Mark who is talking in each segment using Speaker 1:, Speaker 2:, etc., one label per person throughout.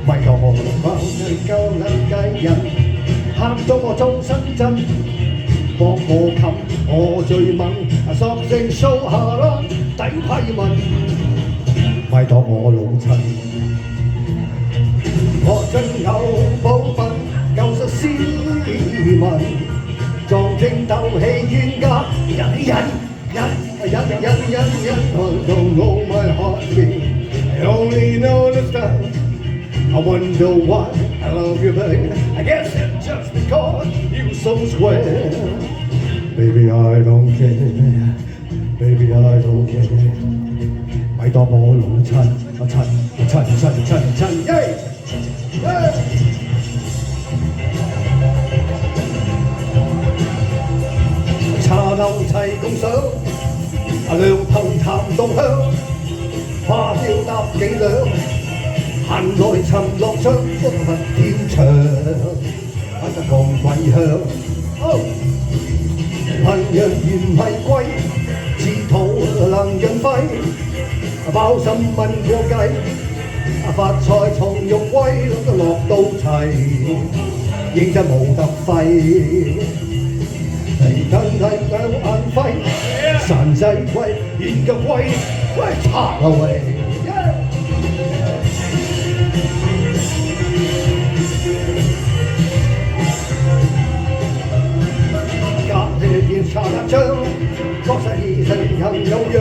Speaker 1: 咪當我冇夠兩計人，喊到我周身震，幫我冚我最猛，索性掃下啦，抵批問，咪當我老襯，我真有寶品，舊實斯文，撞正鬥氣冤家，don't know my heartbeat. I only know this time. I wonder why I love you, baby. I guess it's just because you're so square. Baby, I don't care. Baby, I don't care. 咪當我老襯，我襯，耶！茶樓齊共賞，兩頭談動香，花雕搭幾兩，閒來尋樂章，不分天長，玩得咁鬼香。文若然係貴，自土能人揮，包心問過計，發財從肉歸，落到齊，認真冇得揮。真係兩眼輝，神仔貴，現嘅貴，喂拆啦喂！隔夜見茶一張，確實異性人有樣，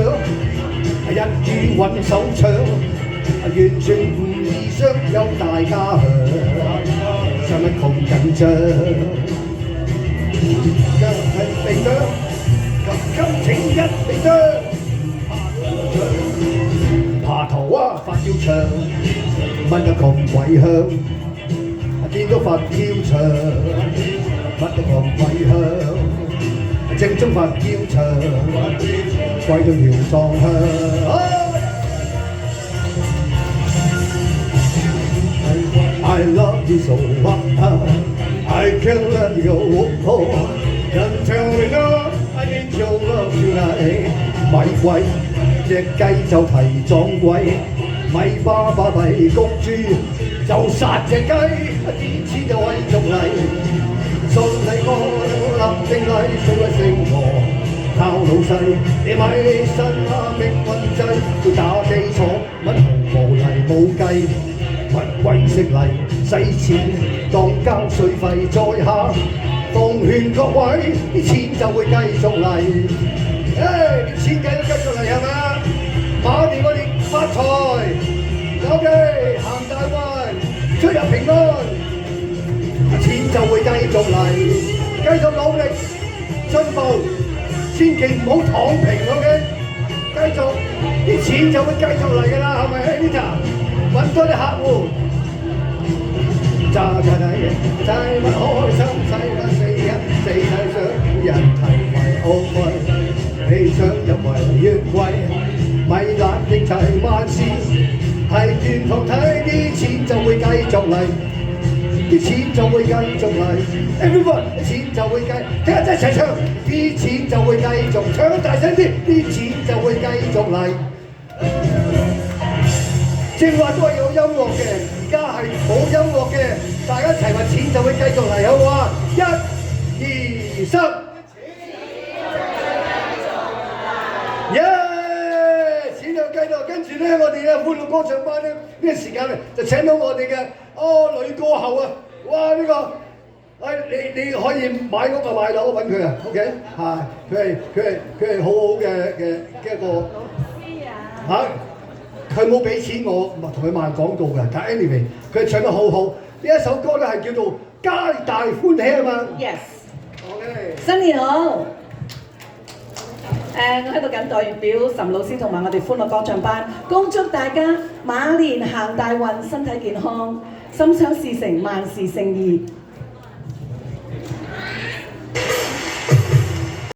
Speaker 1: 一語揾手搶，完全唔易相有大家響，使乜咁緊張？地張，金請一地張，爬頭啊發跳牆，乜得咁鬼香，見到發跳牆，乜得咁鬼香，正宗發跳牆，貴到搖撞香。I love you so much, I can't let you go. Don't tell me no, I need your love tonight. 咪貴隻雞就提撞貴，咪巴巴咪公豬就殺隻雞，啲錢就為足禮。信你我立正禮，水位成和靠老細，你咪信啊命運制，要打基礎，乜毫無嚟冇計。乜鬼識嚟使錢當交稅費再下，奉勸各位啲錢就會繼續嚟，啲錢繼續嚟係咪啊？馬年我哋發財，OK行大運，出入平安，錢就會繼續嚟，繼續努力進步，千祈唔好躺平 OK， 繼續啲錢就會繼續嚟㗎啦，係咪 Anita？揾多啲客戶，揸架底，使乜開心，使乜死人，死體想人提為奧運，你想入圍越貴，咪難定齊萬事，係轉頭睇啲錢就會繼續嚟，啲錢就會繼續嚟 ，everyone 啲錢就會繼，聽日一齊唱，啲錢就會繼續，唱得大聲啲，啲錢就會繼續嚟。正話都係有音樂嘅，而家係冇音樂嘅，大家一齊話錢就會繼續嚟，好唔好啊？1、2、3，耶！錢就繼續，跟住咧，我哋咧歡樂歌唱班咧呢個時間咧就請到我哋嘅女歌后啊！哇！呢個你可以買屋就買樓揾佢啊 ，OK 係佢係好好嘅一個嚇。佢冇俾錢我，同佢賣廣告嘅。但 anyway， 佢唱得好好。呢一首歌咧係叫做《皆大歡喜》啊嘛。
Speaker 2: Yes。OK。新年好。我喺度謹代表岑老師同埋我哋歡樂歌唱班，恭祝大家馬年行大運，身體健康，心想事成，萬事勝意。